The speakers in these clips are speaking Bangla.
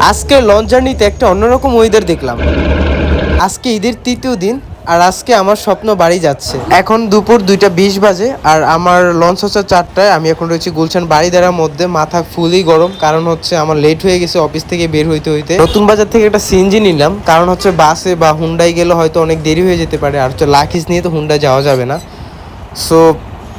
আজকে লঞ্চ জার্নিতে একটা অন্যরকম ওয়েদার দেখলাম। আজকে ঈদের তৃতীয় দিন আর আজকে আমার স্বপ্ন বাড়ি যাচ্ছে। এখন দুপুর 2:20 বাজে আর আমার লঞ্চ হচ্ছে 4টায়। আমি এখন রয়েছি গুলশান বাড়িদারার মধ্যে। মাথা ফুলই গরম, কারণ হচ্ছে আমার লেট হয়ে গেছে অফিস থেকে বের হইতে হইতে। নতুন বাজার থেকে একটা সিএনজি নিলাম, কারণ হচ্ছে বাসে বা হুন্ডাই গেলে হয়তো অনেক দেরি হয়ে যেতে পারে, আর হচ্ছে লাকিজ নিয়ে তো হুন্ডাই যাওয়া যাবে না। সো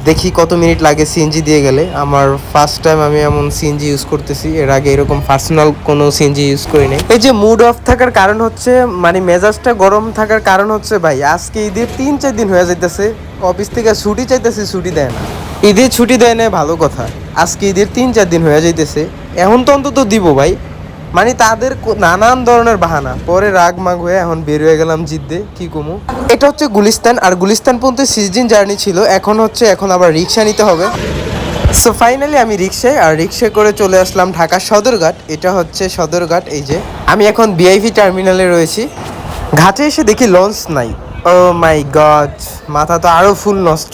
দেখি কত মিনিট লাগে সিএনজি দিয়ে গেলে। আমার ফার্স্ট টাইম আমি এমন সিএনজি ইউজ করতেছি, এর আগে এরকম পার্সোনাল কোনো সিএনজি ইউজ করি নাই। এই যে মুড অফ থাকার কারণ হচ্ছে, মানে মেজাজটা গরম থাকার কারণ হচ্ছে ভাই আজকে ঈদের 3-4 দিন হয়ে যাইতেছে অফিস থেকে ছুটি চাইতেছি, ছুটি দেয় না। ঈদের ছুটি দেয় না ভালো কথা, আজকে ঈদের 3-4 দিন হয়ে যাইতেছে। এখন তো অন্তত দিব ভাই, মানে তাদের নানান ধরনের বাহানা। পরে রাগ মাগ হয়ে এখন বের হয়ে গেলাম জিদ্দে, কি কমু। এটা হচ্ছে গুলিস্তান, আর গুলিস্তান পর্যন্ত 6 দিন জার্নি ছিল। এখন আবার রিক্সা নিতে হবে। সো ফাইনালি আমি রিক্সায় করে চলে আসলাম ঢাকা সদরঘাট। এটা হচ্ছে সদরঘাট। এই যে আমি এখন ভিআইপি টার্মিনালে রয়েছি। ঘাটে এসে দেখি লঞ্চ নাই। ও মাই গড, মাথা তো আরও ফুল নষ্ট।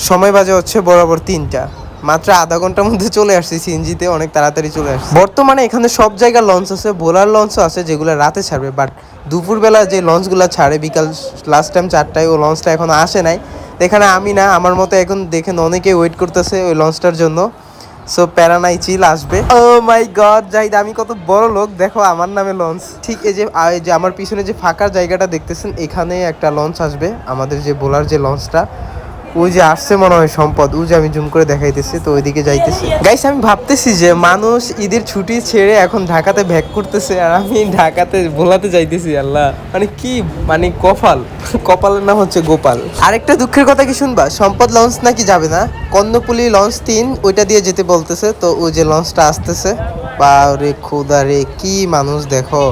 সময় বাজে হচ্ছে বরাবর 3টা। মাত্র আধা ঘন্টার মধ্যে চলে আসছি সিএনজিতে, অনেক তাড়াতাড়ি চলে আসছি। বর্তমানে এখানে সব জায়গায় লঞ্চ আছে, বোলার লঞ্চও আছে যেগুলো রাতে ছাড়বে, বাট দুপুরবেলা যে লঞ্চগুলো ছাড়ে বিকাল লাস্ট টাইম 4টায়, ও লঞ্চটা এখন আসে নাই। এখানে আমি না, আমার মতো এখন দেখেন অনেকে ওয়েট করতেছে ওই লঞ্চটার জন্য। সো প্যারা নাই, চিল আসবে। ও মাই গড জাহিদ, আমি কত বড় লোক, দেখো আমার নামে লঞ্চ। ঠিক এই যে আমার পিছনে যে ফাঁকা জায়গাটা দেখতেছেন, এখানে একটা লঞ্চ আসবে, আমাদের যে বোলার যে লঞ্চটা। ওই যে আসছে মনে হয় সম্পদ, ওই যে আমি জুম করে দেখাইতেছি, তো ওইদিকে যাইতেছে। গাইস আমি ভাবতেছি যে মানুষ ঈদের ছুটি ছেড়ে এখন ঢাকাতে ব্যাক করতেছে, আর আমি ঢাকাতে ভোলাতে যাইতেছি। আল্লাহ, মানে কি, মানে কপালের নাম হচ্ছে গোপাল। আরেকটা দুঃখের কথা কি শুনবা, সম্পদ লঞ্চ নাকি যাবে না, কর্ণফুলী লঞ্চ 3 ওইটা দিয়ে যেতে বলতেছে। তো ওই যে লঞ্চটা আসতেছে, বা রে খোদা রে, কি মানুষ দেখো।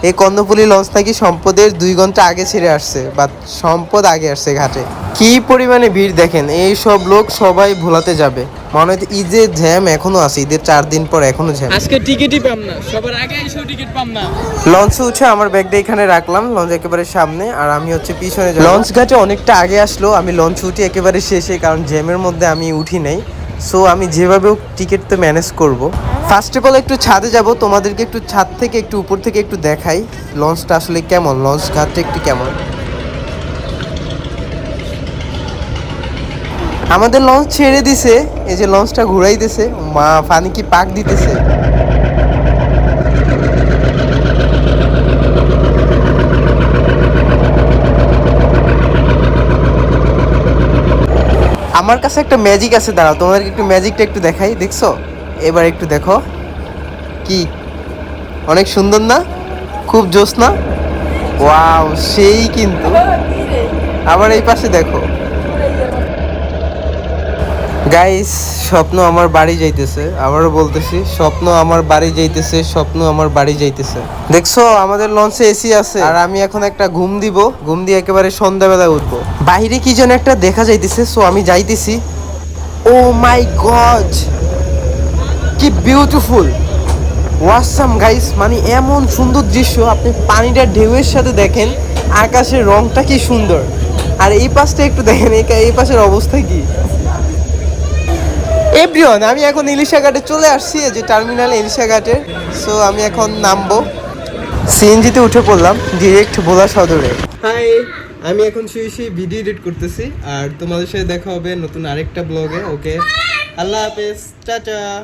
এই কর্ণফুলী লঞ্চ নাকি সম্পদের 2 ঘন্টা আগে ছেড়ে আসছে, বা সম্পদ আগে আসছে ঘাটে। কি পরিমাণে ভিড় দেখেন, এই সব লোক সবাই ভোলাতে যাবে। মনে হয় ঈদের জ্যাম এখনো আছে, ঈদের 4 দিন পর এখনো জ্যাম। আজকে টিকিটই পাম না, সবার আগে এসেও টিকিট পাম না। লঞ্চে উঠে আমার ব্যাগটা এখানে রাখলাম, লঞ্চ একেবারে সামনে, আর আমি হচ্ছে পিছনে। লঞ্চ ঘাটে অনেকটা আগে আসলো, আমি লঞ্চ উঠি একেবারে শেষে, কারণ জ্যামের মধ্যে আমি উঠি নাই। সো আমি যেভাবেও টিকিট তো ম্যানেজ করব। ফার্স্ট অফ অল একটু ছাদে যাব, তোমাদেরকে একটু ছাদ থেকে একটু উপর থেকে একটু দেখাই লঞ্চটা আসলে কেমন, লঞ্চ ঘাটটা একটু কেমন। আমাদের লঞ্চ ছেড়ে দিছে, এই যে লঞ্চটা ঘুরাইতেছে, মা পানি কি পাক দিতেছে। আমার কাছে একটা ম্যাজিক আছে, দাঁড়াও তোমাদেরকে একটু ম্যাজিকটা একটু দেখাই, দেখছো? এবার একটু দেখো, কি অনেক সুন্দর না, খুব জোস না? ওয়াও, সেই কিন্তু। আবার এই পাশে দেখো গাইস, স্বপ্ন আমার বাড়ি যাইতেছে। আবারও বলতেছি, স্বপ্ন আমার বাড়ি যাইতেছে, স্বপ্ন আমার বাড়ি যাইতেছে। দেখছো আমাদের লঞ্চে এসি আছে, আর আমি এখন একটা ঘুম দিব, ঘুম দিয়ে একেবারে সন্ধ্যাবেলায় উঠবো। বাইরে কি যেন একটা দেখা যাইতেছে, সো আমি যাইতেছি। ও মাই গড, কি বিউটিফুল, ওয়াসাম গাইস, মানে এমন সুন্দর দৃশ্য। আপনি পানিটা ঢেউয়ের সাথে দেখেন, আকাশের রংটা কি সুন্দর, আর এই পাশটা একটু দেখেন, এই পাশের অবস্থা কি। এভরিওয়ান, আমি এখন ইলিশা ঘাটে চলে আসছি, এই যে টার্মিনাল ইলিশা ঘাটে। সো আমি এখন নামবো, সিএনজিতে উঠে পড়লাম ডিরেক্ট ভোলা সদরে। হাই, আমি এখন শুয়ে ভিডিও এডিট করতেছি, আর তোমাদের সাথে দেখা হবে নতুন আরেকটা ব্লগে। ওকে, আল্লাহ হাফেজ, টাটা।